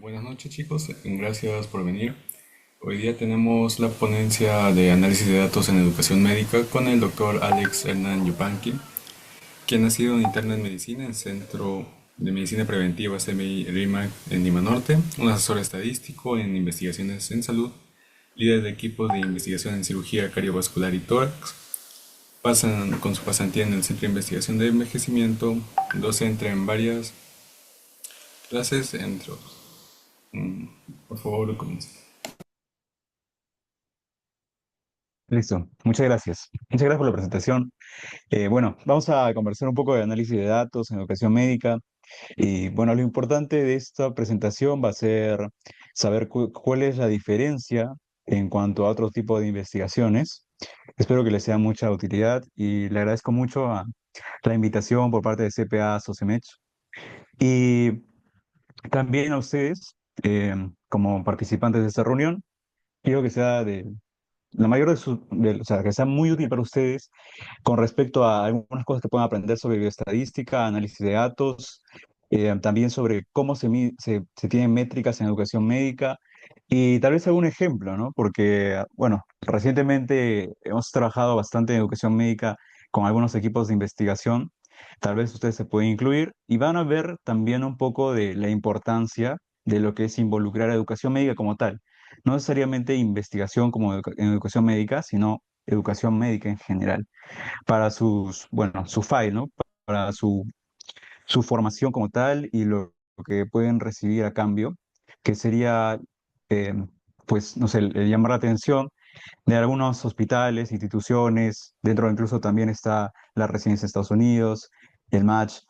Buenas noches chicos, gracias por venir. Hoy día tenemos la ponencia de análisis de datos en educación médica con el doctor Alex Hernán Yupanqui, quien ha sido un interno en medicina en el Centro de Medicina Preventiva CMI RIMAC en Lima Norte, un asesor estadístico en investigaciones en salud, líder de equipos de investigación en cirugía cardiovascular y tórax, pasan con su pasantía en el Centro de Investigación de Envejecimiento, docente en varias clases, entre otros. Por favor, comienza. Listo, muchas gracias. Muchas gracias por la presentación. Bueno, vamos a conversar un poco de análisis de datos en educación médica. Y bueno, lo importante de esta presentación va a ser saber cuál es la diferencia en cuanto a otro tipo de investigaciones. Espero que les sea mucha utilidad y le agradezco mucho a la invitación por parte de CPA SOCEMECH y también a ustedes como participantes de esta reunión. Quiero que sea de la mayor de sus, o sea, que sea muy útil para ustedes con respecto a algunas cosas que pueden aprender sobre bioestadística, análisis de datos, también sobre cómo se tienen métricas en educación médica y tal vez algún ejemplo, ¿no? Porque, bueno, recientemente hemos trabajado bastante en educación médica con algunos equipos de investigación. Tal vez ustedes se pueden incluir y van a ver también un poco de la importancia de lo que es involucrar a educación médica como tal. No necesariamente investigación como en educación médica, sino educación médica en general para bueno, su file, ¿no? Para su formación como tal y lo que pueden recibir a cambio, que sería, eh, pues, no sé, el llamar la atención de algunos hospitales, instituciones, dentro incluso también está la residencia de Estados Unidos, el Match,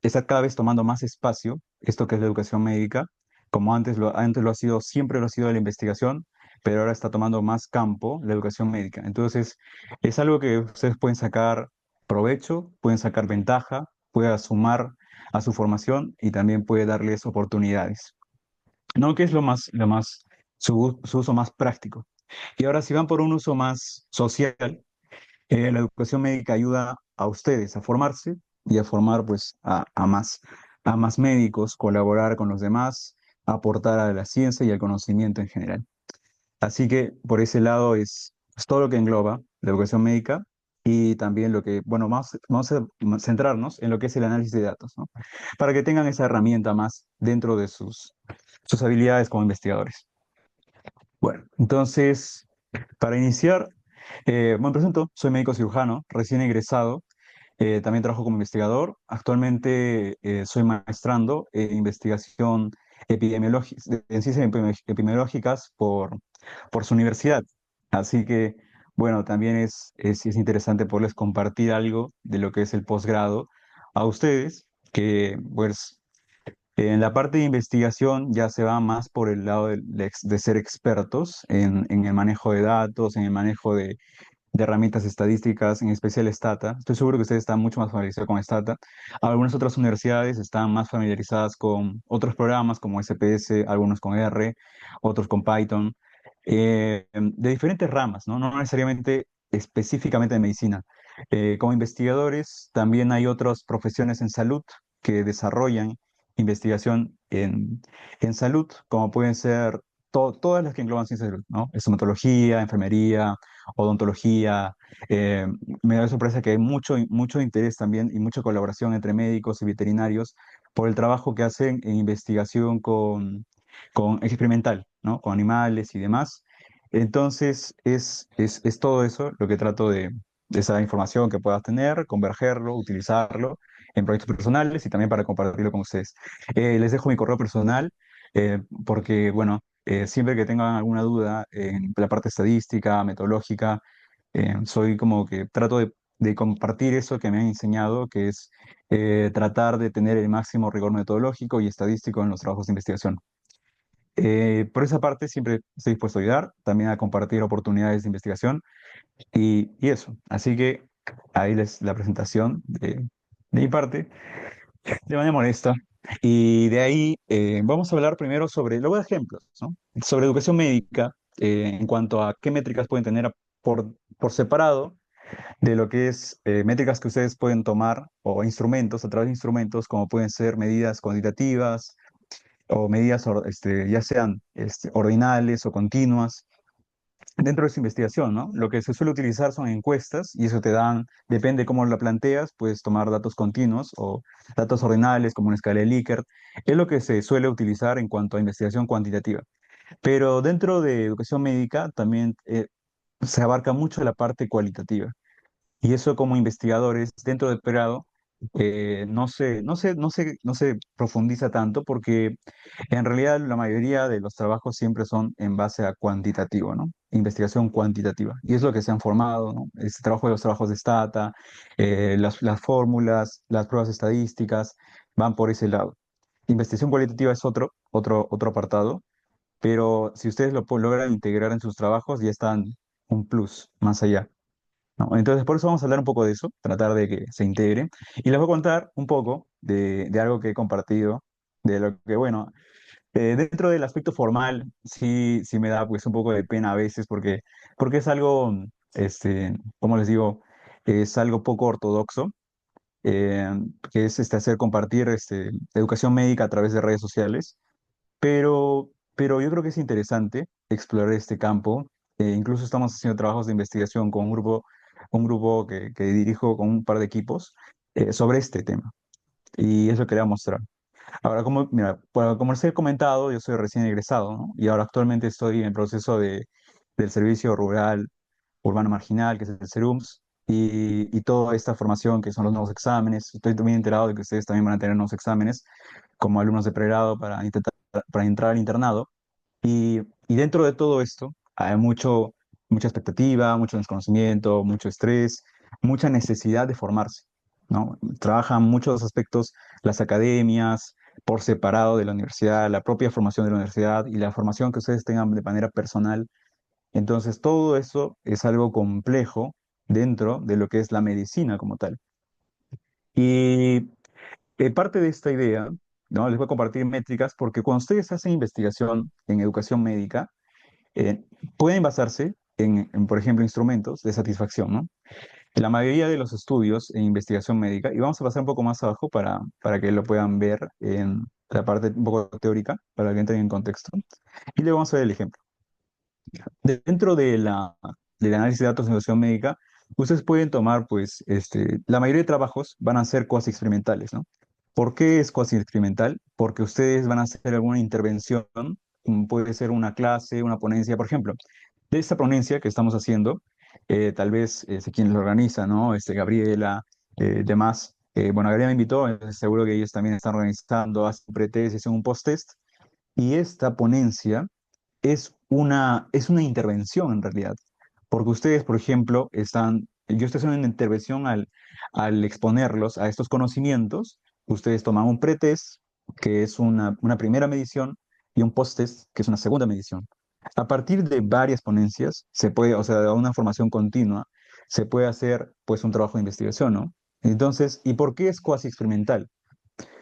está cada vez tomando más espacio, esto que es la educación médica, como antes lo ha sido, siempre lo ha sido la investigación, pero ahora está tomando más campo la educación médica. Entonces, es algo que ustedes pueden sacar provecho, pueden sacar ventaja, puede sumar a su formación y también puede darles oportunidades. ¿No? Que es su uso más práctico. Y ahora, si van por un uso más social, la educación médica ayuda a ustedes a formarse y a formar pues a más médicos, colaborar con los demás, aportar a la ciencia y al conocimiento en general. Así que por ese lado es todo lo que engloba la educación médica y también lo que, bueno, vamos a centrarnos en lo que es el análisis de datos, ¿no? Para que tengan esa herramienta más dentro de sus habilidades como investigadores. Bueno, entonces, para iniciar, me presento, soy médico cirujano, recién egresado, también trabajo como investigador. Actualmente soy maestrando en investigación en ciencias epidemiológicas por su universidad. Así que, bueno, también es interesante poderles compartir algo de lo que es el posgrado a ustedes, que pues en la parte de investigación ya se va más por el lado de ser expertos en el manejo de datos, en el manejo de herramientas estadísticas, en especial Stata. Estoy seguro que ustedes están mucho más familiarizados con Stata. Algunas otras universidades están más familiarizadas con otros programas como SPS, algunos con R, otros con Python, de diferentes ramas, ¿no? No necesariamente específicamente de medicina. Como investigadores, también hay otras profesiones en salud que desarrollan investigación en salud, como pueden ser todas las que engloban ciencias de salud, ¿no? Estomatología, enfermería, odontología. eh, Me da sorpresa que hay mucho interés también y mucha colaboración entre médicos y veterinarios por el trabajo que hacen en investigación con experimental, ¿no? Con animales y demás. Entonces, es todo eso lo que trato de esa información que puedas tener, convergerlo, utilizarlo en proyectos personales y también para compartirlo con ustedes. Les dejo mi correo personal porque, bueno, siempre que tengan alguna duda en la parte estadística, metodológica, soy como que trato de compartir eso que me han enseñado, que es tratar de tener el máximo rigor metodológico y estadístico en los trabajos de investigación. Por esa parte siempre estoy dispuesto a ayudar, también a compartir oportunidades de investigación y eso. Así que ahí les la presentación de mi parte, de manera modesta. Y de ahí vamos a hablar primero sobre, luego de ejemplos, ¿no? Sobre educación médica, en cuanto a qué métricas pueden tener por separado de lo que es métricas que ustedes pueden tomar o instrumentos, a través de instrumentos como pueden ser medidas cuantitativas, o medidas ya sean ordinales o continuas dentro de esa investigación, ¿no? Lo que se suele utilizar son encuestas y eso te dan, depende cómo la planteas, puedes tomar datos continuos o datos ordinales como una escala de Likert. Es lo que se suele utilizar en cuanto a investigación cuantitativa. Pero dentro de educación médica también se abarca mucho la parte cualitativa. Y eso como investigadores dentro del pregrado no se profundiza tanto porque en realidad la mayoría de los trabajos siempre son en base a cuantitativo, ¿no? Investigación cuantitativa. Y es lo que se han formado, ¿no? Este trabajo de los trabajos de Stata, las fórmulas, las pruebas estadísticas, van por ese lado. Investigación cualitativa es otro apartado, pero si ustedes logran integrar en sus trabajos, ya están un plus más allá. ¿No? Entonces, por eso vamos a hablar un poco de eso, tratar de que se integre. Y les voy a contar un poco de algo que he compartido, de lo que, bueno, dentro del aspecto formal, sí me da pues un poco de pena a veces, porque es algo, como les digo, es algo poco ortodoxo, eh, que es hacer compartir educación médica a través de redes sociales. Pero yo creo que es interesante explorar este campo. Incluso estamos haciendo trabajos de investigación con un grupo que dirijo con un par de equipos sobre este tema. Y eso quería mostrar. Ahora, mira, como les he comentado, yo soy recién egresado, ¿no? Y ahora actualmente estoy en proceso del Servicio Rural Urbano Marginal, que es el SERUMS, y toda esta formación que son los nuevos exámenes. Estoy también enterado de que ustedes también van a tener nuevos exámenes como alumnos de pregrado para entrar al internado. Y dentro de todo esto hay mucha expectativa, mucho desconocimiento, mucho estrés, mucha necesidad de formarse, ¿no? Trabajan muchos aspectos las academias por separado de la universidad, la propia formación de la universidad y la formación que ustedes tengan de manera personal. Entonces, todo eso es algo complejo dentro de lo que es la medicina como tal. Y parte de esta idea, ¿no? Les voy a compartir métricas porque cuando ustedes hacen investigación en educación médica, eh, pueden basarse por ejemplo, instrumentos de satisfacción, ¿no? La mayoría de los estudios en investigación médica, y vamos a pasar un poco más abajo para que lo puedan ver en la parte un poco teórica, para que entren en contexto, y le vamos a ver el ejemplo. Dentro del análisis de datos de investigación médica, ustedes pueden tomar, pues, la mayoría de trabajos van a ser cuasi experimentales, ¿no? ¿Por qué es cuasi experimental? Porque ustedes van a hacer alguna intervención, como puede ser una clase, una ponencia, por ejemplo. De esta ponencia que estamos haciendo, tal vez quien lo organiza, ¿no? Gabriela, demás. Bueno, Gabriela me invitó, seguro que ellos también están organizando, hacen pretest, hacen un post-test. Y esta ponencia es una intervención en realidad, porque ustedes, por ejemplo, yo estoy haciendo una intervención al exponerlos a estos conocimientos, ustedes toman un pretest, que es una primera medición, y un posttest, que es una segunda medición. A partir de varias ponencias, se puede, o sea, de una formación continua, se puede hacer pues un trabajo de investigación, ¿no? Entonces, ¿y por qué es cuasi experimental?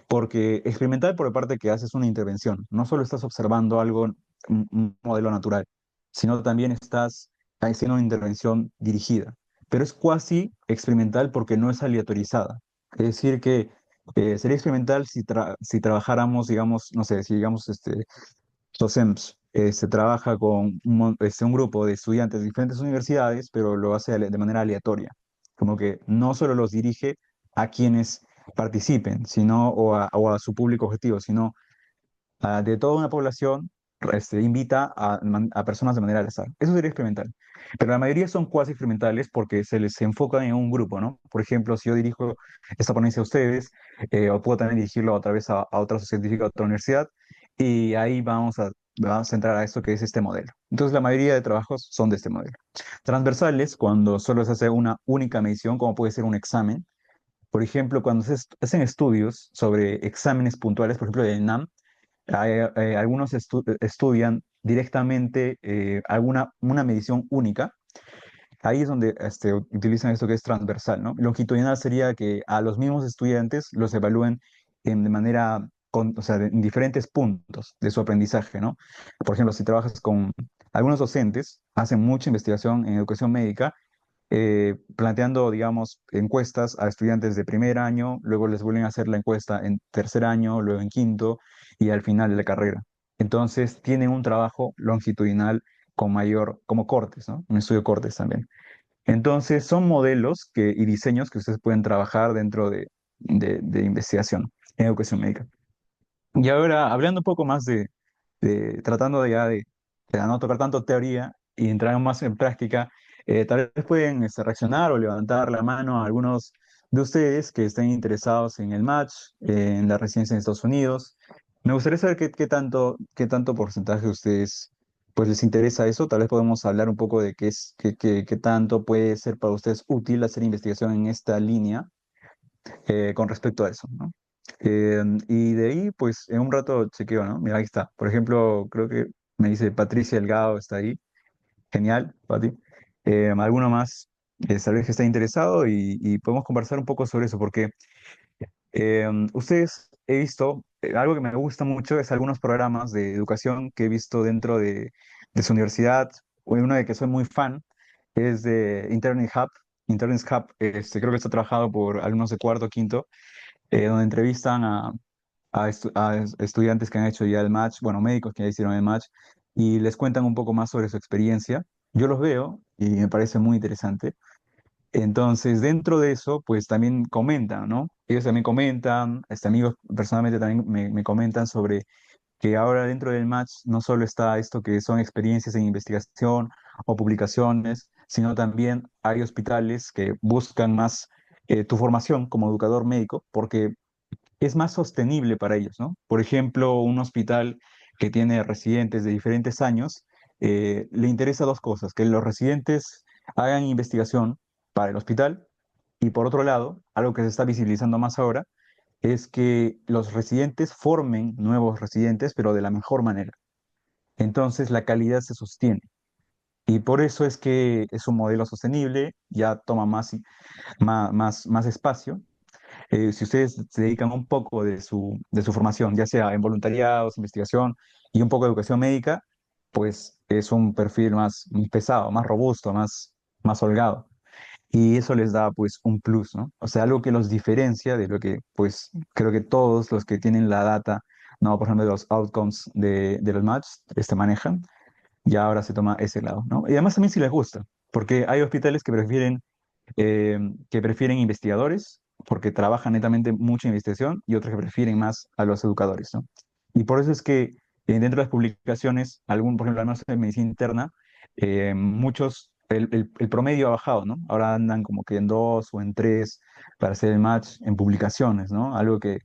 Porque experimental por la parte que haces una intervención, no solo estás observando algo, un modelo natural, sino también estás haciendo una intervención dirigida. Pero es cuasi experimental porque no es aleatorizada. Es decir, que sería experimental si trabajáramos, digamos, no sé, si digamos, SOCEMS se trabaja con un grupo de estudiantes de diferentes universidades, pero lo hace de manera aleatoria. Como que no solo los dirige a quienes participen, sino o a su público objetivo, sino de toda una población, invita a personas de manera al azar. Eso sería experimental. Pero la mayoría son cuasi experimentales porque se les enfoca en un grupo, ¿no? Por ejemplo, si yo dirijo esta ponencia a ustedes, o puedo también dirigirlo otra vez a otra sociedad científica, a otra universidad, y ahí vamos a entrar a esto que es este modelo. Entonces, la mayoría de trabajos son de este modelo. Transversales, cuando solo se hace una única medición, como puede ser un examen. Por ejemplo, cuando se hacen estudios sobre exámenes puntuales, por ejemplo, del ENAM, algunos estudian directamente una medición única. Ahí es donde utilizan esto que es transversal, ¿no? Longitudinal sería que a los mismos estudiantes los evalúen de manera, o sea, en diferentes puntos de su aprendizaje, ¿no? Por ejemplo, si trabajas con algunos docentes, hacen mucha investigación en educación médica planteando, digamos, encuestas a estudiantes de primer año, luego les vuelven a hacer la encuesta en tercer año, luego en quinto, y al final de la carrera. Entonces tienen un trabajo longitudinal con mayor, como cortes, ¿no? Un estudio cortes también. Entonces son modelos y diseños que ustedes pueden trabajar dentro de investigación en educación médica. Y ahora, hablando un poco más tratando de no tocar tanto teoría y entrar más en práctica, tal vez pueden reaccionar o levantar la mano a algunos de ustedes que estén interesados en el match, en la residencia en Estados Unidos. Me gustaría saber qué tanto porcentaje de ustedes pues les interesa eso. Tal vez podemos hablar un poco de qué tanto puede ser para ustedes útil hacer investigación en esta línea con respecto a eso, ¿no? Y de ahí, pues en un rato chequeo, ¿no? Mira, ahí está. Por ejemplo, creo que me dice Patricia Delgado, está ahí. Genial, Pati. ¿Alguno más? Tal vez que está interesado y podemos conversar un poco sobre eso, porque ustedes he visto, algo que me gusta mucho es algunos programas de educación que he visto dentro de su universidad, o uno de que soy muy fan, es de Internet Hub. Internet Hub, creo que está trabajado por alumnos de cuarto, quinto, donde entrevistan a estudiantes que han hecho ya el match, bueno, médicos que ya hicieron el match, y les cuentan un poco más sobre su experiencia. Yo los veo y me parece muy interesante. Entonces, dentro de eso, pues también comentan, ¿no? Ellos también comentan, amigos personalmente también me comentan sobre que ahora dentro del match no solo está esto que son experiencias en investigación o publicaciones, sino también hay hospitales que buscan más tu formación como educador médico, porque es más sostenible para ellos, ¿no? Por ejemplo, un hospital que tiene residentes de diferentes años, le interesa dos cosas, que los residentes hagan investigación para el hospital y por otro lado, algo que se está visibilizando más ahora, es que los residentes formen nuevos residentes, pero de la mejor manera. Entonces la calidad se sostiene. Y por eso es que es un modelo sostenible, ya toma más espacio, si ustedes se dedican un poco de su formación, ya sea en voluntariados, investigación y un poco de educación médica, pues es un perfil más pesado, más robusto, más holgado. Y eso les da pues un plus, ¿no? O sea, algo que los diferencia de lo que pues creo que todos los que tienen la data, no, por ejemplo, de los outcomes de los match, manejan, ya ahora se toma ese lado, ¿no? Y además también si les gusta, porque hay hospitales que prefieren investigadores porque trabajan netamente mucha investigación y otros que prefieren más a los educadores, ¿no? Y por eso es que dentro de las publicaciones, por ejemplo, al menos en medicina interna, el promedio ha bajado, ¿no? Ahora andan como que en dos o en tres para hacer el match en publicaciones, ¿no? Algo que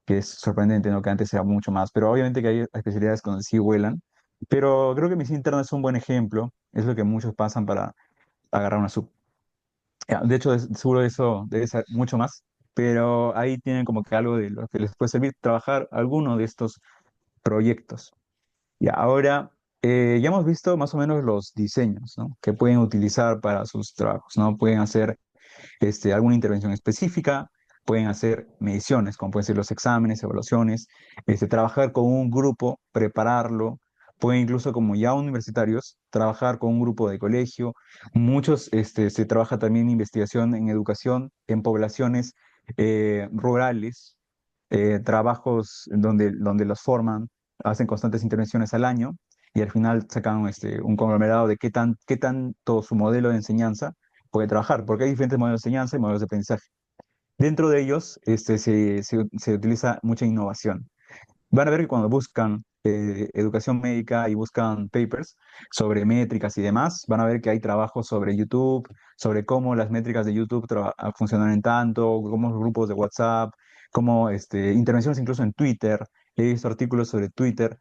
es sorprendente, ¿no? Que antes era mucho más, pero obviamente que hay especialidades donde sí vuelan, pero creo que medicina interna es un buen ejemplo, es lo que muchos pasan para agarrar una sub. Ya, de hecho, seguro eso debe ser mucho más, pero ahí tienen como que algo de lo que les puede servir trabajar alguno de estos proyectos. Y ahora ya hemos visto más o menos los diseños, ¿no? Que pueden utilizar para sus trabajos, ¿no? Pueden hacer alguna intervención específica, pueden hacer mediciones, como pueden ser los exámenes, evaluaciones, trabajar con un grupo, prepararlo, pueden incluso como ya universitarios, trabajar con un grupo de colegio. Muchos se trabaja también investigación en educación en poblaciones rurales, trabajos donde los forman, hacen constantes intervenciones al año y al final sacan un conglomerado de qué tanto su modelo de enseñanza puede trabajar, porque hay diferentes modelos de enseñanza y modelos de aprendizaje. Dentro de ellos se utiliza mucha innovación. Van a ver que cuando buscan educación médica y buscan papers sobre métricas y demás, van a ver que hay trabajos sobre YouTube, sobre cómo las métricas de YouTube funcionan en tanto, cómo los grupos de WhatsApp, cómo intervenciones incluso en Twitter. He visto artículos sobre Twitter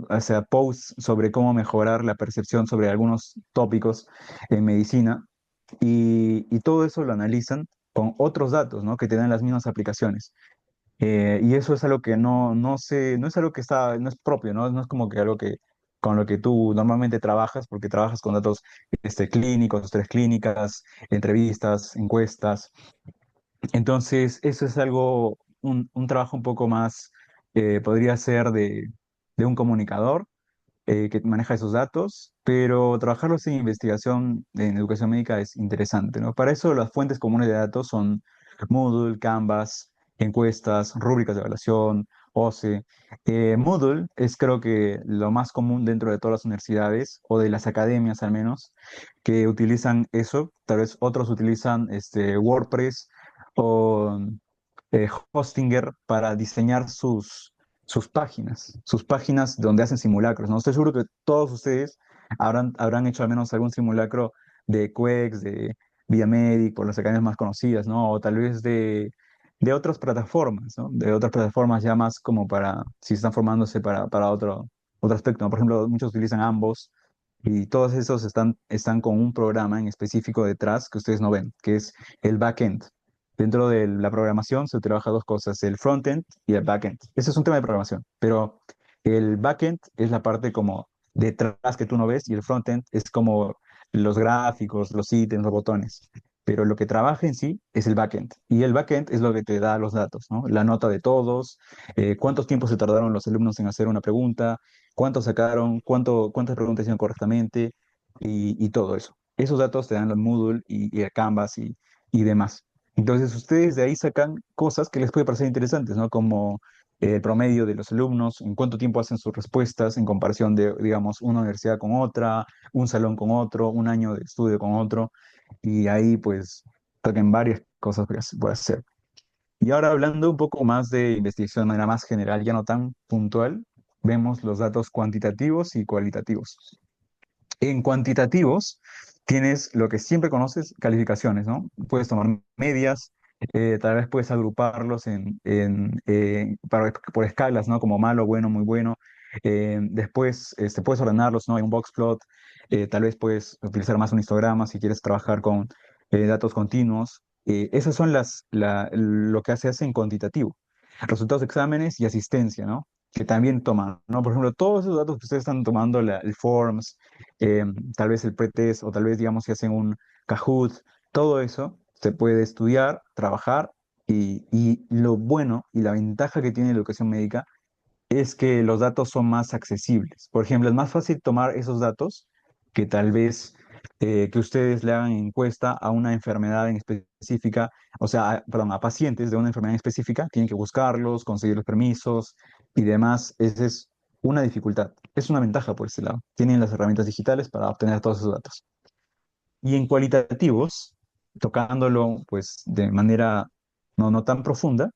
o sea, posts sobre cómo mejorar la percepción sobre algunos tópicos en medicina y todo eso lo analizan con otros datos, ¿no? Que te dan las mismas aplicaciones. Y eso es algo que no es algo que no es propio, ¿no? No es como que algo que con lo que tú normalmente trabajas, porque trabajas con datos clínicos, tres clínicas, entrevistas, encuestas. Entonces, eso es un trabajo un poco más, podría ser de un comunicador que maneja esos datos, pero trabajarlos en investigación en educación médica es interesante, ¿no? Para eso las fuentes comunes de datos son Moodle, Canvas, encuestas, rúbricas de evaluación, OCE. Moodle es creo que lo más común dentro de todas las universidades o de las academias al menos que utilizan eso. Tal vez otros utilizan WordPress o Hostinger para diseñar sus páginas donde hacen simulacros, ¿no? Estoy seguro que todos ustedes habrán hecho al menos algún simulacro de QEX, de Viamedic, por las academias más conocidas, ¿no? O tal vez de otras plataformas, ¿no? De otras plataformas ya más como para, si están formándose para otro aspecto, ¿no? Por ejemplo, muchos utilizan ambos y todos esos están con un programa en específico detrás que ustedes no ven, que es el backend. Dentro de la programación se trabaja dos cosas, el frontend y el backend. Ese es un tema de programación, pero el backend es la parte como detrás que tú no ves y el frontend es como los gráficos, los ítems, los botones. Pero lo que trabaja en sí es el backend. Y el backend es lo que te da los datos, ¿no? La nota de todos, cuántos tiempos se tardaron los alumnos en hacer una pregunta, cuánto sacaron, cuántas preguntas hicieron correctamente y todo eso. Esos datos te dan los Moodle y el Canvas y demás. Entonces ustedes de ahí sacan cosas que les puede parecer interesantes, ¿no? Como el promedio de los alumnos, en cuánto tiempo hacen sus respuestas en comparación de, digamos, una universidad con otra, un salón con otro, un año de estudio con otro, y ahí pues toquen varias cosas por hacer. Y ahora hablando un poco más de investigación de manera más general, ya no tan puntual, vemos los datos cuantitativos y cualitativos. En cuantitativos tienes lo que siempre conoces, calificaciones, ¿no? Puedes tomar medias, tal vez puedes agruparlos por escalas, ¿no? Como malo, bueno, muy bueno. Después puedes ordenarlos, ¿no? En un box plot. Tal vez puedes utilizar más un histograma si quieres trabajar con datos continuos. Esas son lo que se hace en cuantitativo. Resultados de exámenes y asistencia, ¿no? Que también toman, ¿no? Por ejemplo, todos esos datos que ustedes están tomando, el forms, eh, tal vez el pretest o tal vez, digamos, si hacen un Kahoot, todo eso se puede estudiar, trabajar y lo bueno y la ventaja que tiene la educación médica es que los datos son más accesibles. Por ejemplo, es más fácil tomar esos datos que tal vez que ustedes le hagan encuesta a una enfermedad en específica, o sea, perdón, a pacientes de una enfermedad en específica, tienen que buscarlos, conseguir los permisos y demás. Esa es una dificultad. Es una ventaja por ese lado. Tienen las herramientas digitales para obtener todos esos datos. Y en cualitativos, tocándolo pues de manera no tan profunda,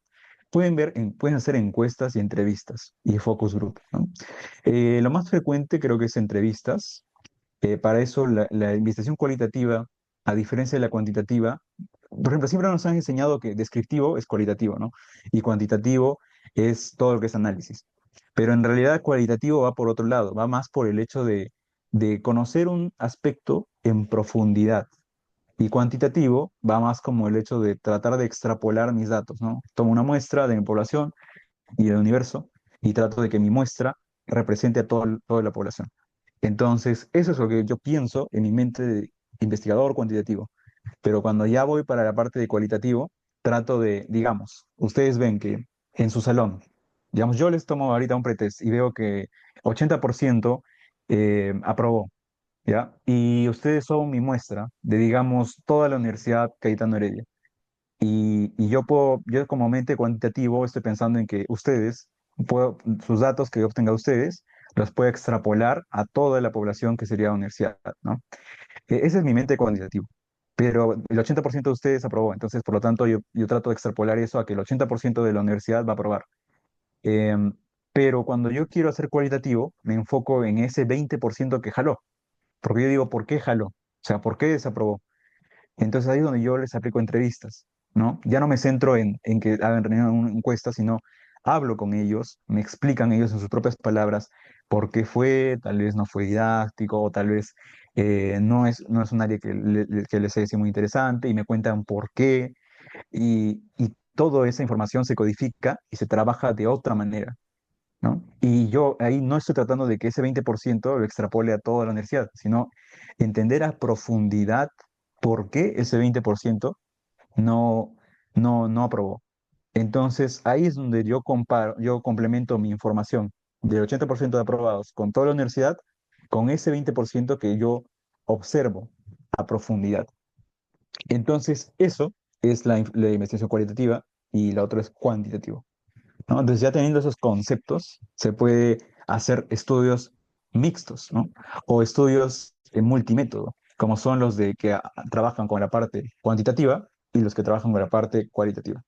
pueden hacer encuestas y entrevistas y focus group, ¿no? Lo más frecuente creo que es entrevistas. Para eso la investigación cualitativa, a diferencia de la cuantitativa, por ejemplo, siempre nos han enseñado que descriptivo es cualitativo, ¿no? Y cuantitativo es todo lo que es análisis. Pero en realidad cualitativo va por otro lado, va más por el hecho de conocer un aspecto en profundidad. Y cuantitativo va más como el hecho de tratar de extrapolar mis datos, ¿no? Tomo una muestra de mi población y del universo y trato de que mi muestra represente a toda la población. Entonces, eso es lo que yo pienso en mi mente de investigador cuantitativo. Pero cuando ya voy para la parte de cualitativo, trato de, digamos, ustedes ven que en su salón, digamos, yo les tomo ahorita un pretest y veo que 80% aprobó, ¿ya? Y ustedes son mi muestra de, digamos, toda la Universidad Cayetano Heredia. Y yo como mente cuantitativo estoy pensando en que sus datos que obtenga ustedes, los puedo extrapolar a toda la población que sería la universidad, ¿no? Ese es mi mente cuantitativo. Pero el 80% de ustedes aprobó, entonces por lo tanto yo trato de extrapolar eso a que el 80% de la universidad va a aprobar. Em, pero cuando yo quiero hacer cualitativo, me enfoco en ese 20% que jaló, porque yo digo, ¿por qué jaló? O sea, ¿por qué desaprobó? Entonces ahí es donde yo les aplico entrevistas, ¿no? Ya no me centro en que hagan una encuesta, sino hablo con ellos, me explican ellos en sus propias palabras por qué fue, tal vez no fue didáctico, o tal vez no es un área que les haya sido muy interesante, y me cuentan por qué, y toda esa información se codifica y se trabaja de otra manera, ¿no? Y yo ahí no estoy tratando de que ese 20% lo extrapole a toda la universidad, sino entender a profundidad por qué ese 20% no, no aprobó. Entonces ahí es donde yo complemento mi información del 80% de aprobados con toda la universidad, con ese 20% que yo observo a profundidad. Entonces eso es la investigación cualitativa y la otra es cuantitativa. ¿no? Entonces, ya teniendo esos conceptos, se puede hacer estudios mixtos, ¿no? O estudios en multimétodo, como son los de que trabajan con la parte cuantitativa y los que trabajan con la parte cualitativa.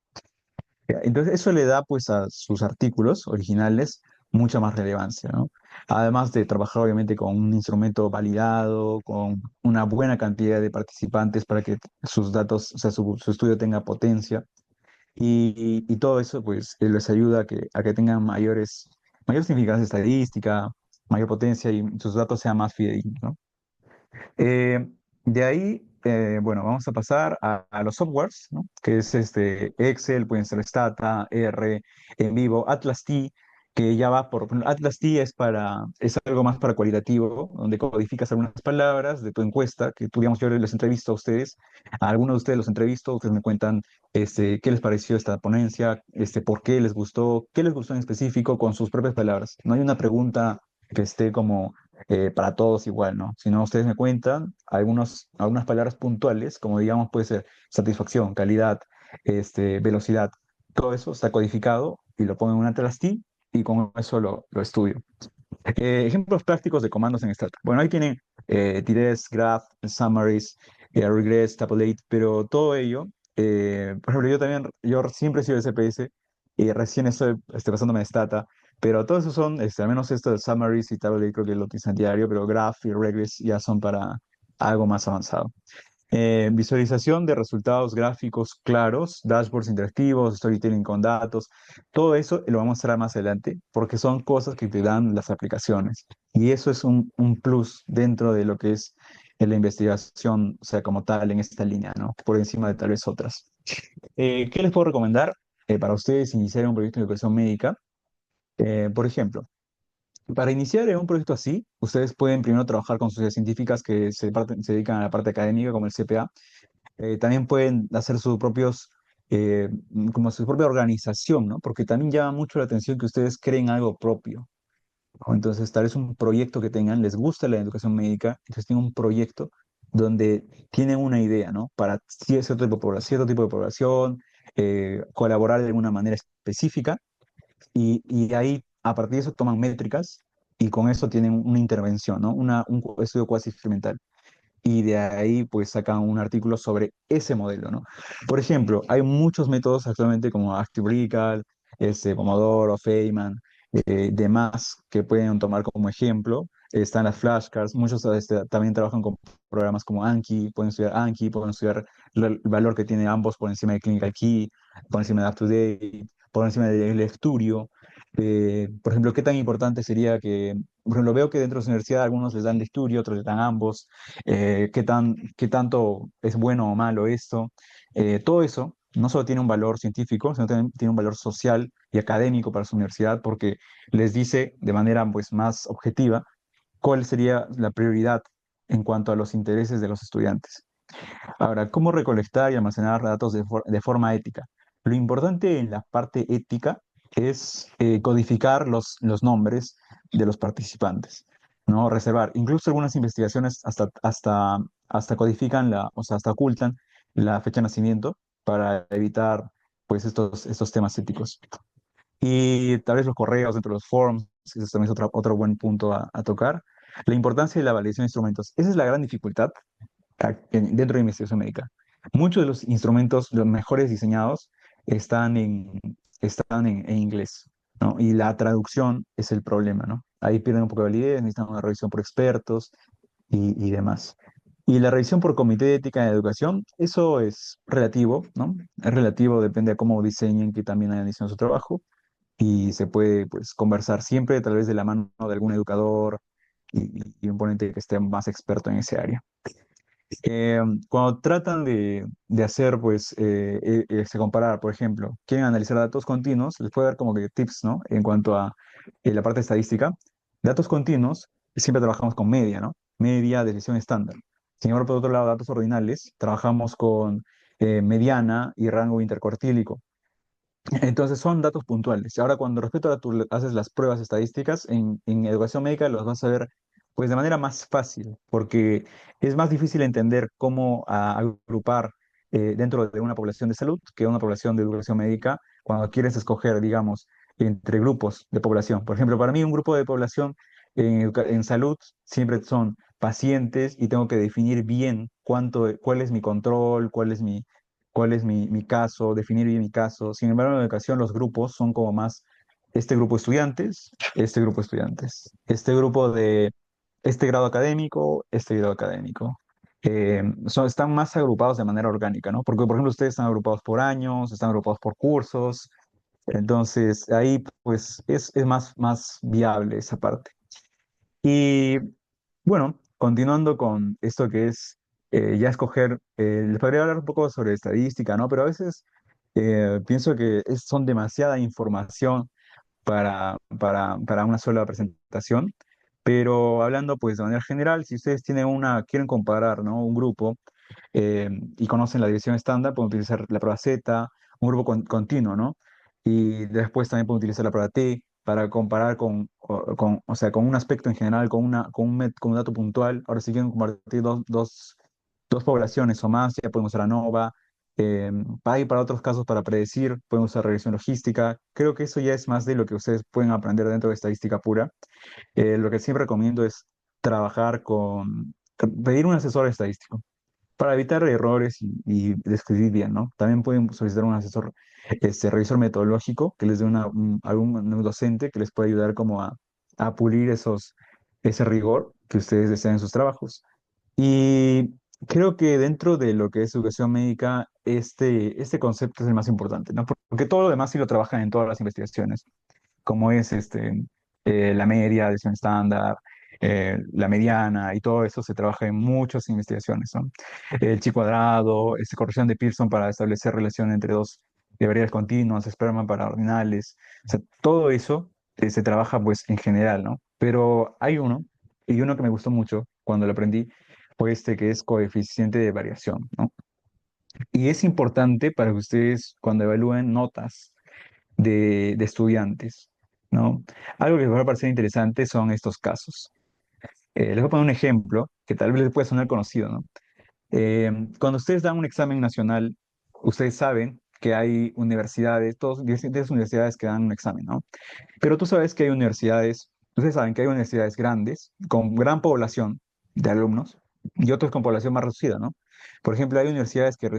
Ya, entonces, eso le da pues a sus artículos originales mucha más relevancia, ¿no? Además de trabajar obviamente con un instrumento validado, con una buena cantidad de participantes para que sus datos, o sea, su estudio tenga potencia. Y todo eso pues les ayuda a que tengan mayor significancia estadística, mayor potencia y sus datos sean más fidedignos, ¿no? Eh, de ahí, bueno, vamos a pasar a los softwares, ¿no? Que es este Excel, pueden ser Stata, R, en vivo, Atlas T, que ya va por Atlas T es algo más para cualitativo, donde codificas algunas palabras de tu encuesta, que tú, digamos, yo les entrevisto a ustedes, a algunos de ustedes los entrevisto, ustedes me cuentan qué les pareció esta ponencia, por qué les gustó en específico con sus propias palabras. No hay una pregunta que esté como para todos igual, ¿no? Si no, ustedes me cuentan algunas palabras puntuales, como digamos puede ser satisfacción, calidad, velocidad, todo eso está codificado y lo pongo en una trustee y con eso lo estudio. Ejemplos prácticos de comandos en Stata. Bueno, ahí tienen TDS, Graph, Summaries, Regress, Tabulate, pero todo ello, por ejemplo, yo siempre he sido de CPS y recién estoy pasándome a Stata, pero todos esos son, al menos esto de Summaries y Tabulate creo que lo utilizan diario, pero Graph y Regress ya son para algo más avanzado. Visualización de resultados gráficos claros, dashboards interactivos, storytelling con datos, todo eso lo vamos a hacer más adelante porque son cosas que te dan las aplicaciones. Y eso es un plus dentro de lo que es la investigación, o sea, como tal, en esta línea, ¿no? Por encima de tal vez otras. ¿Qué les puedo recomendar para ustedes iniciar un proyecto de educación médica? Por ejemplo, para iniciar en un proyecto así, ustedes pueden primero trabajar con sociedades científicas que se dedican a la parte académica, como el CPA. También pueden hacer sus propios, como su propia organización, ¿no? Porque también llama mucho la atención que ustedes creen algo propio, ¿no? Entonces, tal vez un proyecto que tengan, les gusta la educación médica, entonces tienen un proyecto donde tienen una idea, ¿no? Para cierto tipo de población, colaborar de alguna manera específica, y ahí, a partir de eso, toman métricas y con eso tienen una intervención, ¿no? Un estudio cuasi experimental y de ahí pues sacan un artículo sobre ese modelo, ¿no? Por ejemplo, hay muchos métodos actualmente como Active Recall, Pomodoro, Feynman, demás que pueden tomar como ejemplo. Están las flashcards, muchos también trabajan con programas como Anki, pueden estudiar el valor que tiene ambos por encima de Clinical Key, por encima de UpToDate, por encima del Studio. Por ejemplo, ¿qué tan importante sería que, por ejemplo, veo que dentro de la universidad algunos les dan el Studio, otros les dan ambos, qué tanto es bueno o malo esto. Todo eso no solo tiene un valor científico, sino también tiene un valor social y académico para su universidad porque les dice de manera pues, más objetiva cuál sería la prioridad en cuanto a los intereses de los estudiantes. Ahora, ¿cómo recolectar y almacenar datos de forma ética? Lo importante en la parte ética es codificar los nombres de los participantes, ¿no? Reservar. Incluso algunas investigaciones hasta codifican o sea, hasta ocultan la fecha de nacimiento para evitar pues estos temas éticos. Y tal vez los correos dentro de los forms, eso también es otro buen punto a tocar. La importancia de la validación de instrumentos. Esa es la gran dificultad dentro de investigación médica. Muchos de los instrumentos, los mejores diseñados, están en inglés, ¿no? Y la traducción es el problema, ¿no? Ahí pierden un poco de validez, necesitan una revisión por expertos y demás. Y la revisión por comité de ética de educación, eso es relativo, ¿no? Es relativo, depende de cómo diseñen, que también hayan diseñado su trabajo, y se puede, pues, conversar siempre, tal vez de la mano de algún educador y un ponente que esté más experto en ese área. Cuando tratan de hacer, pues, comparar, por ejemplo, quieren analizar datos continuos, les puedo dar como que tips, ¿no? En cuanto a la parte estadística. Datos continuos, siempre trabajamos con media, ¿no? Media, desviación estándar. Sin embargo, por otro lado, datos ordinales, trabajamos con mediana y rango intercuartílico. Entonces son datos puntuales. Ahora, cuando respecto a tú haces las pruebas estadísticas en educación médica, los vas a ver pues de manera más fácil, porque es más difícil entender cómo agrupar dentro de una población de salud que una población de educación médica cuando quieres escoger, digamos, entre grupos de población. Por ejemplo, para mí un grupo de población en salud siempre son pacientes y tengo que definir bien cuál es mi control, mi caso, definir bien mi caso. Sin embargo, en la educación los grupos son como más este grupo de estudiantes, este grupo de estudiantes, este grupo de este grado académico, este grado académico. Están más agrupados de manera orgánica, ¿no? Porque, por ejemplo, ustedes están agrupados por años, están agrupados por cursos, entonces ahí pues es más viable esa parte. Y bueno, continuando con esto que es ya escoger, les podría hablar un poco sobre estadística, ¿no? Pero a veces pienso que son demasiada información para una sola presentación. Pero hablando pues de manera general, si ustedes quieren comparar, ¿no? Un grupo y conocen la división estándar, pueden utilizar la prueba Z, un grupo continuo, ¿no? Y después también pueden utilizar la prueba T para comparar o sea, con un aspecto en general, con un dato puntual. Ahora, si quieren compartir dos poblaciones o más, ya pueden usar ANOVA. Para otros casos, para predecir, pueden usar regresión logística. Creo que eso ya es más de lo que ustedes pueden aprender dentro de estadística pura. Lo que siempre recomiendo es trabajar pedir un asesor estadístico para evitar errores y describir bien, ¿no? También pueden solicitar un asesor, revisor metodológico que les dé algún docente que les pueda ayudar como a pulir ese rigor que ustedes desean en sus trabajos. Y creo que dentro de lo que es educación médica, este concepto es el más importante, ¿no? Porque todo lo demás sí lo trabajan en todas las investigaciones como es la media, desviación estándar, la mediana y todo eso se trabaja en muchas investigaciones, ¿no? El chi cuadrado, corrección de Pearson para establecer relación entre dos variables continuas, Spearman para ordinales, o sea, todo eso se trabaja pues en general, ¿no? Pero hay uno que me gustó mucho cuando lo aprendí, fue este que es coeficiente de variación, ¿no? Y es importante para que ustedes cuando evalúen notas de estudiantes, ¿no? Algo que les va a parecer interesante son estos casos. Les voy a poner un ejemplo que tal vez les pueda sonar conocido, ¿no? Cuando ustedes dan un examen nacional, ustedes saben que hay universidades, distintas universidades que dan un examen, ¿no? Pero tú sabes que hay ustedes saben que hay universidades grandes, con gran población de alumnos, y otros con población más reducida, ¿no? Por ejemplo, hay universidades que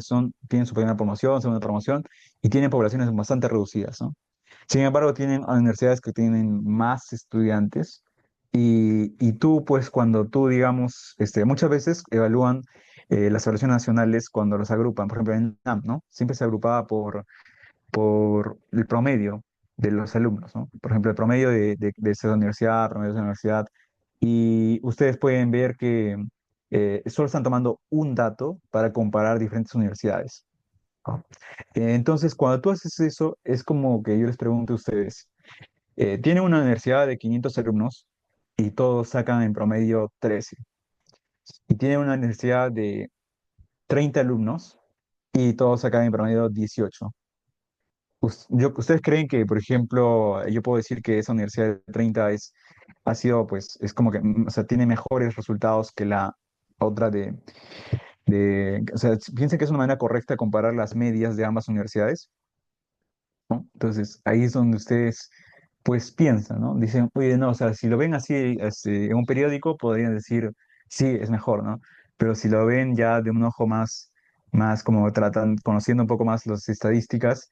tienen su primera promoción, segunda promoción, y tienen poblaciones bastante reducidas, ¿no? Sin embargo, tienen universidades que tienen más estudiantes y tú, pues, cuando tú, digamos, muchas veces evalúan las evaluaciones nacionales cuando los agrupan. Por ejemplo, en NAM, ¿no? Siempre se agrupaba por el promedio de los alumnos, ¿no? Por ejemplo, el promedio de esa universidad, promedio de esa universidad. Y ustedes pueden ver que solo están tomando un dato para comparar diferentes universidades. ¿No? Entonces, cuando tú haces eso, es como que yo les pregunto a ustedes, tienen una universidad de 500 alumnos y todos sacan en promedio 13. Y tienen una universidad de 30 alumnos y todos sacan en promedio 18. ¿Ustedes creen que, por ejemplo, yo puedo decir que esa universidad de 30 ha sido, pues, es como que, o sea, tiene mejores resultados que la otra o sea, piensan que es una manera correcta comparar las medias de ambas universidades? ¿No? Entonces, ahí es donde ustedes, pues, piensan, ¿no? Dicen, oye, no, o sea, si lo ven así, en un periódico, podrían decir, sí, es mejor, ¿no? Pero si lo ven ya de un ojo más como conociendo un poco más las estadísticas,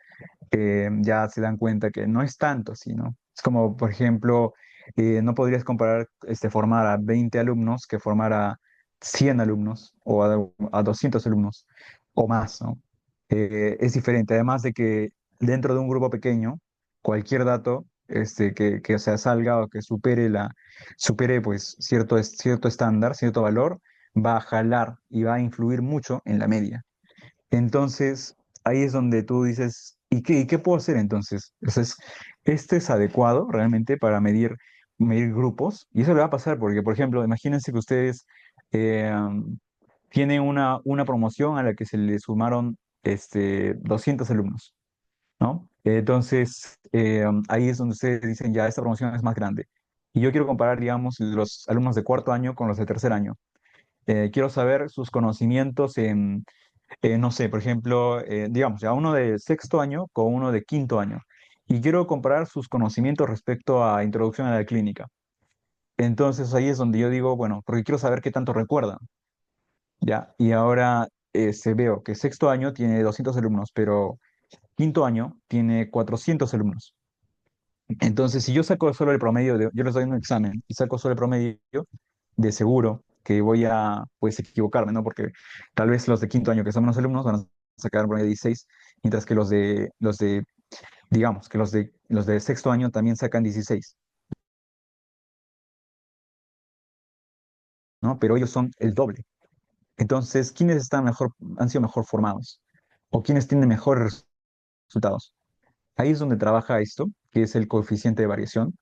ya se dan cuenta que no es tanto así, ¿no? Es como, por ejemplo, no podrías comparar, formar a 20 alumnos que formar a 100 alumnos o a 200 alumnos o más, ¿no? Es diferente, además de que dentro de un grupo pequeño, cualquier dato o sea, salga o que supere pues cierto estándar, cierto valor, va a jalar y va a influir mucho en la media. Entonces, ahí es donde tú dices, ¿y qué puedo hacer entonces? Entonces, este es adecuado realmente para medir grupos, y eso le va a pasar porque, por ejemplo, imagínense que ustedes eh, tienen una promoción a la que se le sumaron 200 alumnos, ¿no? Entonces, ahí es donde ustedes dicen, ya, esta promoción es más grande. Y yo quiero comparar, digamos, los alumnos de cuarto año con los de tercer año. Quiero saber sus conocimientos no sé, por ejemplo, digamos, ya uno de sexto año con uno de quinto año. y quiero comparar sus conocimientos respecto a introducción a la clínica. Entonces ahí es donde yo digo, bueno, porque quiero saber qué tanto recuerdan, ¿ya? Y ahora se veo que sexto año tiene 200 alumnos, pero quinto año tiene 400 alumnos. Entonces, si yo saco solo el promedio, yo les doy un examen y saco solo el promedio, de seguro que voy a, pues, equivocarme, ¿no? Porque tal vez los de quinto año, que son menos alumnos, van a sacar un promedio de 16, mientras que digamos, que los de sexto año también sacan 16, ¿no? Pero ellos son el doble. Entonces, ¿quiénes están mejor, han sido mejor formados? ¿O quiénes tienen mejores resultados? Ahí es donde trabaja esto, que es el coeficiente de variación,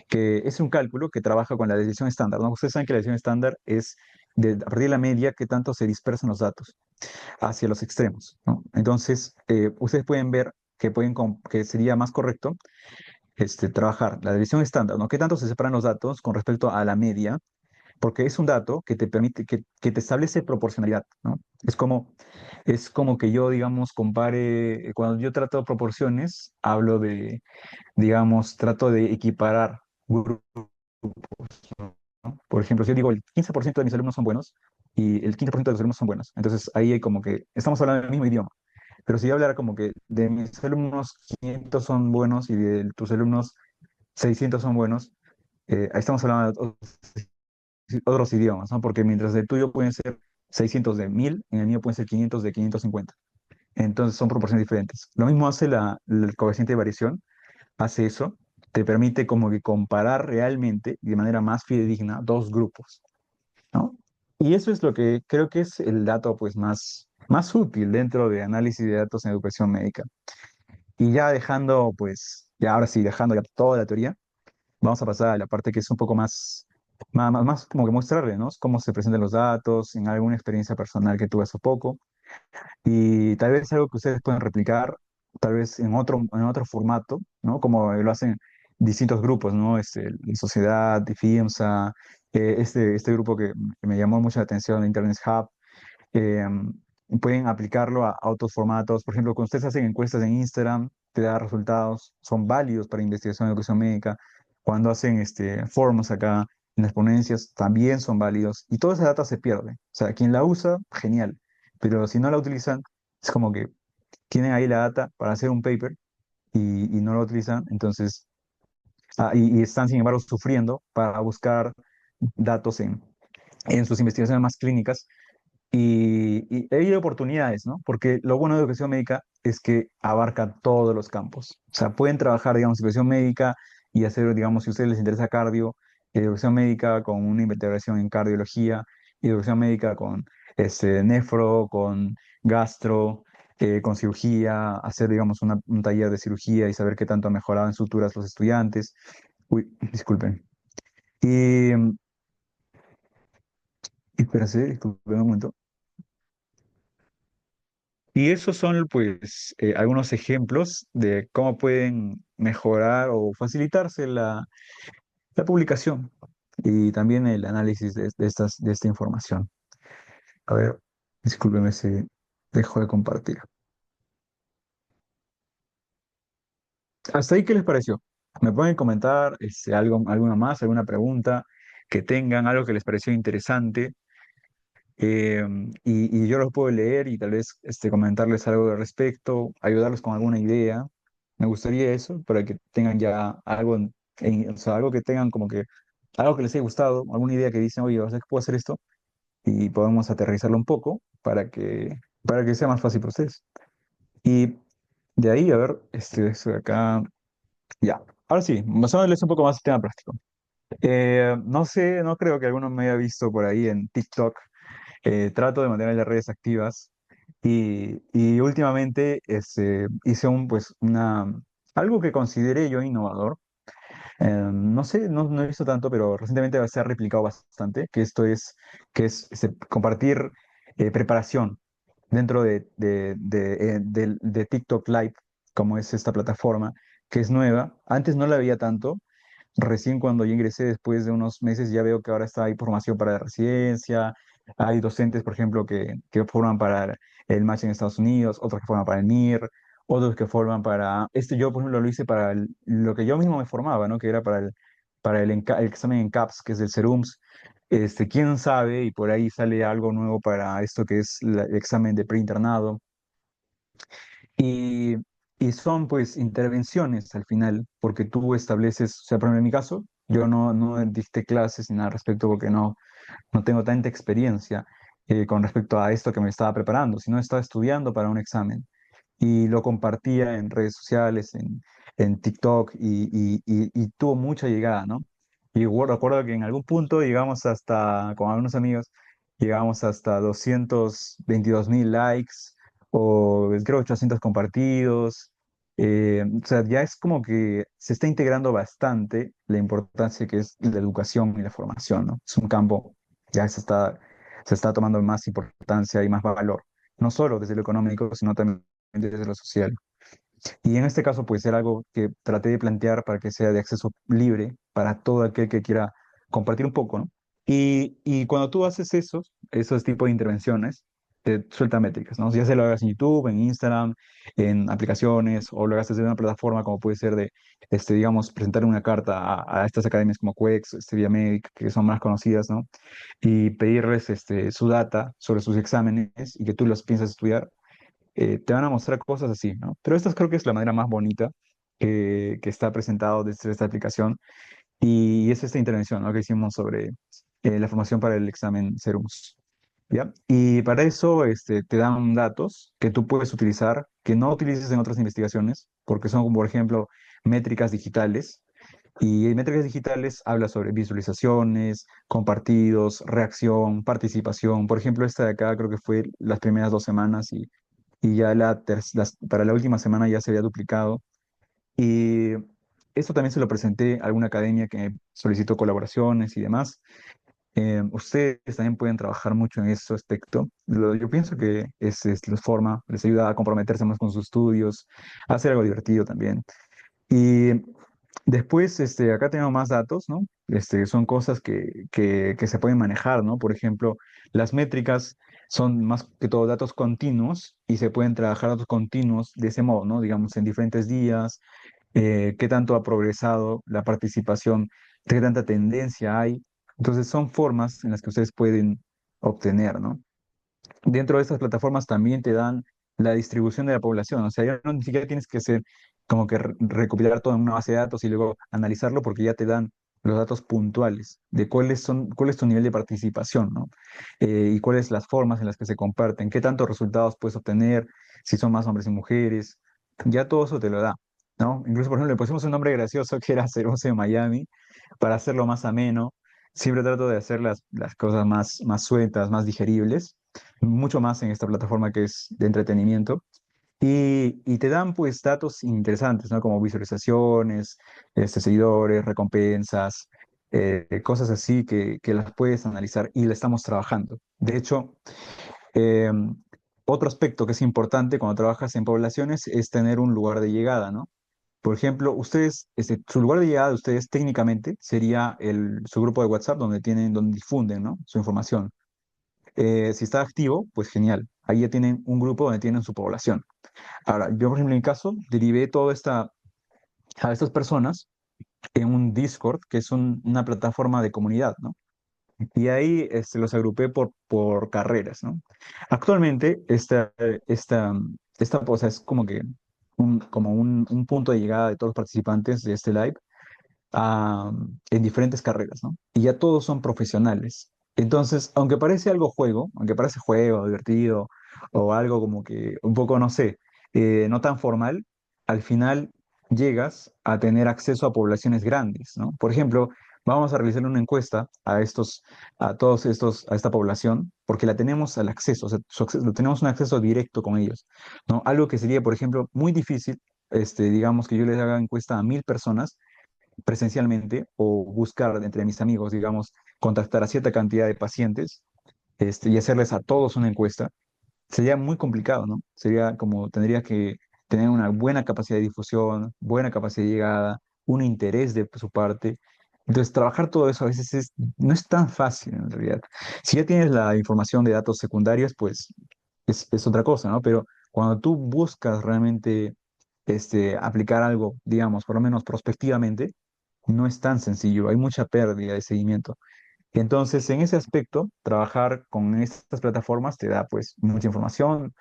que es un cálculo que trabaja con la desviación estándar, ¿no? Ustedes saben que la desviación estándar es a partir de la media que tanto se dispersan los datos hacia los extremos, ¿no? Entonces, ustedes pueden ver que sería más correcto trabajar la desviación estándar, ¿no? ¿Qué tanto se separan los datos con respecto a la media? Porque es un dato que te permite, que te establece proporcionalidad, ¿no? Es como que yo, digamos, compare, cuando yo trato proporciones, hablo de, digamos, trato de equiparar grupos, ¿no? Por ejemplo, si yo digo el 15% de mis alumnos son buenos y el 15% de los alumnos son buenos, entonces ahí hay como que estamos hablando del mismo idioma. Pero si yo hablara como que de mis alumnos 500 son buenos y de tus alumnos 600 son buenos, ahí estamos hablando de otros idiomas, ¿no? Porque mientras el tuyo pueden ser 600 de 1000, en el mío pueden ser 500 de 550. Entonces son proporciones diferentes. Lo mismo hace el coeficiente de variación, hace eso, te permite como que comparar realmente y de manera más fidedigna dos grupos, ¿no? Y eso es lo que creo que es el dato pues más útil dentro de análisis de datos en educación médica. Y ya dejando pues, ya ahora sí, dejando ya toda la teoría, vamos a pasar a la parte que es un poco más como que mostrarle, ¿no? Cómo se presentan los datos, en alguna experiencia personal que tuve hace poco, y tal vez algo que ustedes pueden replicar, tal vez en otro formato, ¿no? Como lo hacen distintos grupos, ¿no? La Sociedad, FIMSA, este grupo que me llamó mucho la atención, Internet Hub, eh, pueden aplicarlo a otros formatos. Por ejemplo, cuando ustedes hacen encuestas en Instagram, te da resultados, son válidos para investigación de educación médica. Cuando hacen forums acá en las ponencias, también son válidos. Y toda esa data se pierde. O sea, quien la usa, genial. Pero si no la utilizan, es como que tienen ahí la data para hacer un paper y no la utilizan. Entonces, y están, sin embargo, sufriendo para buscar datos en sus investigaciones más clínicas y hay oportunidades, ¿no? Porque lo bueno de educación médica es que abarca todos los campos. O sea, pueden trabajar, digamos, educación médica y hacer, digamos, si a ustedes les interesa cardio, educación médica con una investigación en cardiología, y educación médica con nefro, con gastro, con cirugía, hacer, digamos, un taller de cirugía y saber qué tanto han mejorado en suturas los estudiantes. Uy, disculpen. Y, y espérense, disculpen un momento. Y esos son, pues, algunos ejemplos de cómo pueden mejorar o facilitarse la publicación y también el análisis de esta información. A ver, discúlpeme si dejo de compartir. ¿Hasta ahí qué les pareció? ¿Me pueden comentar alguna más, alguna pregunta que tengan, algo que les pareció interesante? Eh, y yo los puedo leer y tal vez comentarles algo al respecto, ayudarlos con alguna idea. Me gustaría eso para que tengan ya algo, o sea, algo que tengan como que, algo que les haya gustado, alguna idea que dicen, oye, ¿sabes que puedo hacer esto? Y podemos aterrizarlo un poco para que sea más fácil para ustedes. Y de ahí, a ver, esto de acá, ya. Ahora sí, más o menos les un poco más el tema práctico. No sé, no creo que alguno me haya visto por ahí en TikTok. Trato de mantener las redes activas y últimamente hice algo que consideré yo innovador. No sé, no he visto tanto, pero recientemente se ha replicado bastante, que es compartir preparación dentro de TikTok Live, como es esta plataforma, que es nueva. Antes no la veía tanto. Recién cuando yo ingresé, después de unos meses, ya veo que ahora está, hay formación para la residencia, hay docentes, por ejemplo, que forman para el match en Estados Unidos, otros que forman para el MIR, otros que forman para, yo por ejemplo lo hice para lo que yo mismo me formaba, ¿no? Que era el examen en CAPS, que es el SERUMS. Quién sabe, y por ahí sale algo nuevo para esto que es el examen de preinternado. Y, y son pues intervenciones al final, porque tú estableces, o sea, por ejemplo, en mi caso, yo no dicté clases ni nada al respecto porque no tengo tanta experiencia con respecto a esto que me estaba preparando, sino estaba estudiando para un examen y lo compartía en redes sociales, en TikTok y tuvo mucha llegada, ¿no? Y recuerdo que en algún punto llegamos hasta, con algunos amigos, llegamos hasta 222.000 likes o creo 800 compartidos. O sea, ya es como que se está integrando bastante la importancia que es la educación y la formación, ¿no? Es un campo ya se está tomando más importancia y más valor, no solo desde lo económico, sino también desde lo social. Y en este caso, pues era algo que traté de plantear para que sea de acceso libre para todo aquel que quiera compartir un poco, ¿no? Y cuando tú haces esos tipos de intervenciones, te suelta métricas, ¿no? Ya sea lo hagas en YouTube, en Instagram, en aplicaciones, o lo hagas desde una plataforma como puede ser digamos, presentar una carta a estas academias como CUEX, Viamedic, que son más conocidas, ¿no? Y pedirles su data sobre sus exámenes y que tú los piensas estudiar, te van a mostrar cosas así, ¿no? Pero esta creo que es la manera más bonita que está presentado desde esta aplicación y es esta intervención, ¿no? Que hicimos sobre la formación para el examen Serums. ¿Ya? Y para eso te dan datos que tú puedes utilizar, que no utilices en otras investigaciones, porque son, como por ejemplo, métricas digitales. Y en métricas digitales habla sobre visualizaciones, compartidos, reacción, participación. Por ejemplo, esta de acá creo que fue las primeras 2 semanas y ya para la última semana ya se había duplicado. Y esto también se lo presenté a alguna academia que solicitó colaboraciones y demás. Ustedes también pueden trabajar mucho en ese aspecto. Yo pienso que les forma, les ayuda a comprometerse más con sus estudios, a hacer algo divertido también. Y después, acá tenemos más datos, ¿no? Son cosas que se pueden manejar, ¿no? Por ejemplo, las métricas son más que todo datos continuos y se pueden trabajar datos continuos de ese modo, ¿no? Digamos, en diferentes días, qué tanto ha progresado la participación, qué tanta tendencia hay. Entonces, son formas en las que ustedes pueden obtener, ¿no? Dentro de estas plataformas también te dan la distribución de la población, o sea, ya no ni siquiera tienes que hacer como que recopilar todo en una base de datos y luego analizarlo porque ya te dan los datos puntuales de cuál es tu nivel de participación, ¿no? Y cuáles las formas en las que se comparten, qué tantos resultados puedes obtener, si son más hombres y mujeres, ya todo eso te lo da, ¿no? Incluso, por ejemplo, le pusimos un nombre gracioso que era 011 de Miami para hacerlo más ameno. Siempre trato de hacer las cosas más sueltas, más digeribles mucho más en esta plataforma que es de entretenimiento. Y te dan pues datos interesantes, ¿no? Como visualizaciones, seguidores, recompensas, cosas así que las puedes analizar y la estamos trabajando. De hecho, eh, otro aspecto que es importante cuando trabajas en poblaciones es tener un lugar de llegada, ¿no? Por ejemplo, ustedes, su lugar de llegada de ustedes técnicamente sería su grupo de WhatsApp donde difunden, ¿no? Su información. Si está activo, pues genial. Ahí ya tienen un grupo donde tienen su población. Ahora, yo, por ejemplo, en mi caso, derivé a estas personas en un Discord, que es una plataforma de comunidad, ¿no? Y ahí los agrupé por carreras, ¿no? Actualmente, esta cosa es como que un punto de llegada de todos los participantes de este live en diferentes carreras, ¿no? Y ya todos son profesionales. Entonces, aunque parece juego, divertido, o algo como que un poco, no sé, no tan formal, al final llegas a tener acceso a poblaciones grandes, ¿no? Por ejemplo, vamos a realizar una encuesta a esta población, porque la tenemos al acceso, o sea, tenemos un acceso directo con ellos, ¿no? Algo que sería, por ejemplo, muy difícil, digamos que yo les haga encuesta a 1.000 personas presencialmente o buscar entre mis amigos, digamos, contactar a cierta cantidad de pacientes, y hacerles a todos una encuesta, sería muy complicado, ¿no? Sería como tendría que tener una buena capacidad de difusión, buena capacidad de llegada, un interés de su parte. Entonces, trabajar todo eso a veces no es tan fácil en realidad. Si ya tienes la información de datos secundarios, pues es otra cosa, ¿no? Pero cuando tú buscas realmente aplicar algo, digamos, por lo menos prospectivamente, no es tan sencillo, hay mucha pérdida de seguimiento. Entonces, en ese aspecto, trabajar con estas plataformas te da pues mucha información,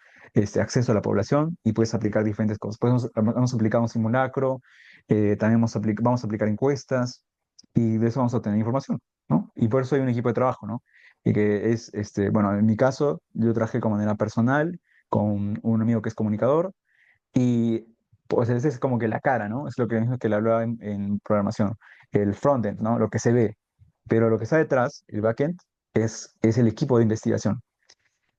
acceso a la población y puedes aplicar diferentes cosas. Hemos aplicado un simulacro, también vamos a aplicar encuestas y de eso vamos a obtener información, ¿no? Y por eso hay un equipo de trabajo, ¿no? Y que es, bueno, en mi caso, yo trabajé de manera personal con un amigo que es comunicador y pues ese es como que la cara, ¿no? Es lo que mismo que le hablaba en programación, el frontend, ¿no? Lo que se ve. Pero lo que está detrás, el backend, es el equipo de investigación.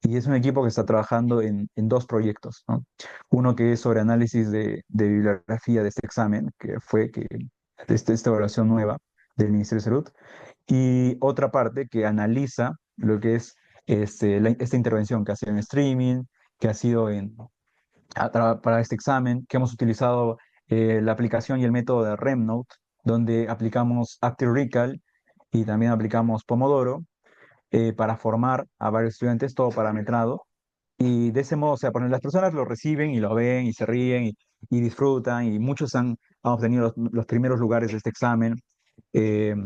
Y es un equipo que está trabajando en dos proyectos, ¿no? Uno que es sobre análisis de bibliografía de este examen, de esta evaluación nueva del Ministerio de Salud, y otra parte que analiza lo que es esta intervención que ha sido en streaming, que ha sido para este examen, que hemos utilizado la aplicación y el método de RemNote, donde aplicamos Active Recall y también aplicamos Pomodoro para formar a varios estudiantes, todo parametrado. Y de ese modo, o sea, las personas lo reciben y lo ven y se ríen y disfrutan y muchos han obtenido los primeros lugares de este examen. Eh,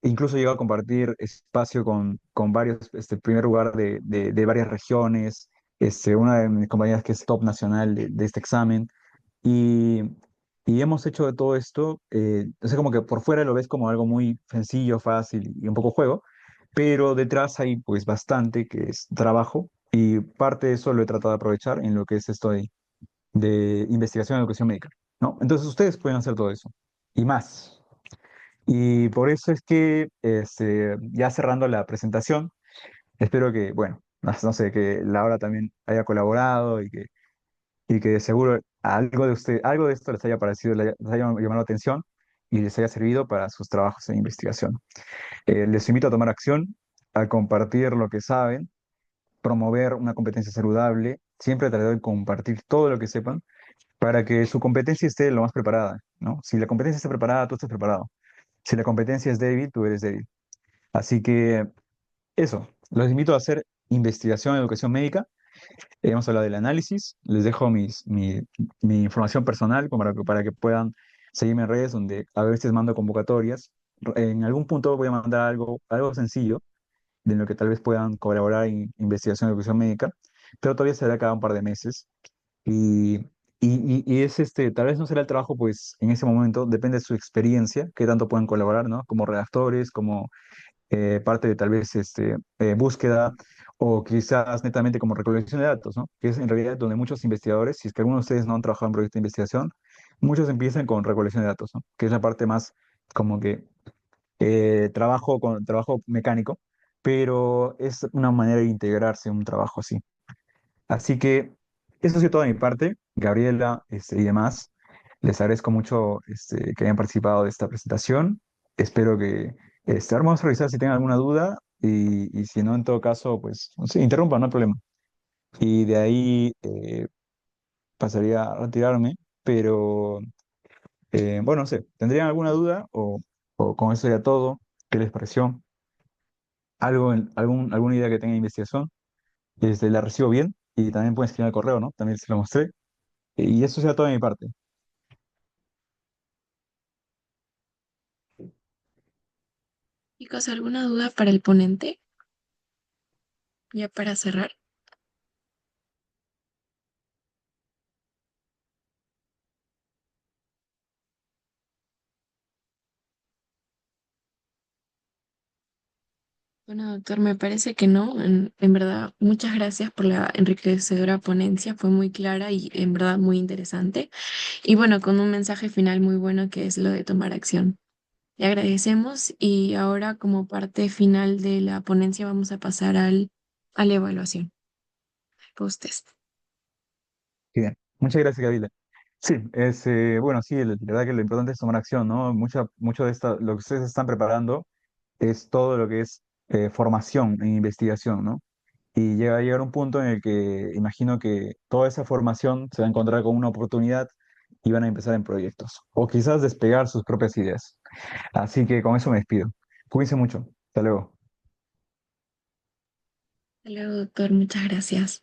Incluso llegó a compartir espacio con varios, primer lugar de varias regiones, una de mis compañeras que es top nacional de este examen. Y, y hemos hecho de todo esto, o sea, como que por fuera lo ves como algo muy sencillo, fácil y un poco juego, pero detrás hay pues bastante que es trabajo y parte de eso lo he tratado de aprovechar en lo que es esto de investigación en educación médica, ¿no? Entonces ustedes pueden hacer todo eso y más. Y por eso es que, ya cerrando la presentación, espero que, bueno, no sé, que Laura también haya colaborado y que de seguro algo de usted, algo de esto les haya parecido, les haya llamado la atención y les haya servido para sus trabajos de investigación. Les invito a tomar acción, a compartir lo que saben, promover una competencia saludable, siempre tratar de compartir todo lo que sepan para que su competencia esté lo más preparada, ¿no? Si la competencia está preparada, tú estás preparado. Si la competencia es débil, tú eres débil. Así que eso, los invito a hacer investigación en educación médica. Hemos hablado del análisis, les dejo mi información personal como para que puedan seguirme en redes donde a veces mando convocatorias. En algún punto voy a mandar algo sencillo de lo que tal vez puedan colaborar en investigación en educación médica, pero todavía será cada un par de meses. Y, y es tal vez no será el trabajo, pues en ese momento, depende de su experiencia, qué tanto puedan colaborar, ¿no? Como redactores, como parte de tal vez búsqueda o quizás netamente como recolección de datos, ¿no? Que es en realidad donde muchos investigadores, si es que algunos de ustedes no han trabajado en proyectos de investigación, muchos empiezan con recolección de datos, ¿no? Que es la parte más como que trabajo mecánico, pero es una manera de integrarse en un trabajo así. Así que eso ha sido toda mi parte, Gabriela, y demás. Les agradezco mucho que hayan participado de esta presentación. Espero que ahora vamos a revisar si tienen alguna duda y si no, en todo caso, pues sí, interrumpan, no hay problema. Y de ahí pasaría a retirarme, pero bueno, no sé, ¿tendrían alguna duda o con eso ya todo? ¿Qué les pareció? ¿Alguna idea que tengan de investigación? La recibo bien y también pueden escribir al correo, ¿no? También se lo mostré. Y eso sea todo de mi parte. Chicos, ¿alguna duda para el ponente? Ya para cerrar. Bueno, doctor, me parece que no. En verdad, muchas gracias por la enriquecedora ponencia. Fue muy clara y en verdad muy interesante. Y bueno, con un mensaje final muy bueno que es lo de tomar acción. Le agradecemos y ahora como parte final de la ponencia vamos a pasar a la evaluación post-test. Bien. Muchas gracias, Gabriela. Sí, bueno, sí, la verdad que lo importante es tomar acción, ¿no? Mucho de lo que ustedes están preparando es todo lo que es formación en investigación, ¿no? Y llega a llegar un punto en el que imagino que toda esa formación se va a encontrar con una oportunidad y van a empezar en proyectos, o quizás despegar sus propias ideas. Así que con eso me despido. Cuídense mucho. Hasta luego. Hasta luego, doctor. Muchas gracias.